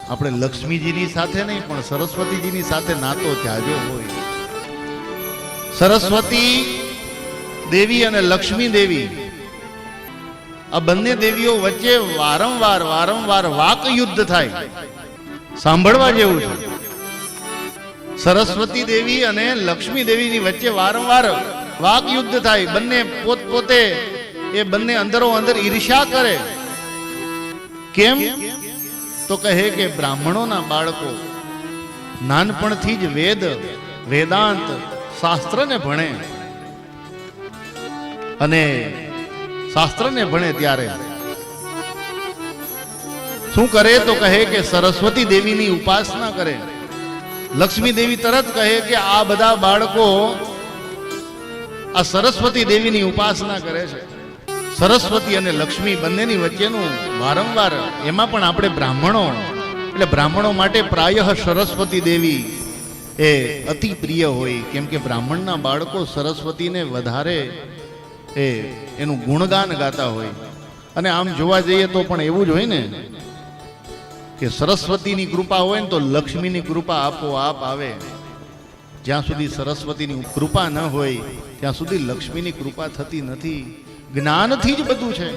આપણે લક્ષ્મીજીની સાથે નહીં પણ સરસ્વતીજીની સાથે નાતો જાજો હોય. સરસ્વતી દેવી અને લક્ષ્મી દેવી આ બંને દેવીઓ વચ્ચે વારંવાર વાક યુદ્ધ થાય. સાંભળવા જેવું છે. સરસ્વતી દેવી અને લક્ષ્મી દેવીની વચ્ચે વારંવાર વાક યુદ્ધ થાય. બંને પોતે એ બંને અંદરો અંદર ઈર્ષ્યા કરે. કેમ તો કહે કે બ્રાહ્મણોના બાળકો નાનપણથી જ વેદાંત શાસ્ત્રને ભણે અને શાસ્ત્રને ભણે ત્યારે શું કરે તો કહે કે સરસ્વતી દેવીની ઉપાસના કરે. લક્ષ્મી દેવી તરત કહે કે આ બધા બાળકો આ સરસ્વતી દેવીની ઉપાસના કરે છે. સરસ્વતી અને લક્ષ્મી બંનેની વચ્ચેનું વારંવાર એમાં પણ આપણે બ્રાહ્મણો એટલે બ્રાહ્મણો માટે પ્રાયઃ સરસ્વતી દેવી એ અતિ પ્રિય હોય. કેમ કે બ્રાહ્મણના બાળકો સરસ્વતીને વધારે એનું ગુણગાન ગાતા હોય. અને આમ જોવા જઈએ તો પણ એવું જ હોય ને કે સરસ્વતીની કૃપા હોય ને તો લક્ષ્મીની કૃપા આપોઆપ આવે. જ્યાં સુધી સરસ્વતીની કૃપા ન હોય ત્યાં સુધી લક્ષ્મીની કૃપા થતી નથી. જ્ઞાનથી જ બધું છે.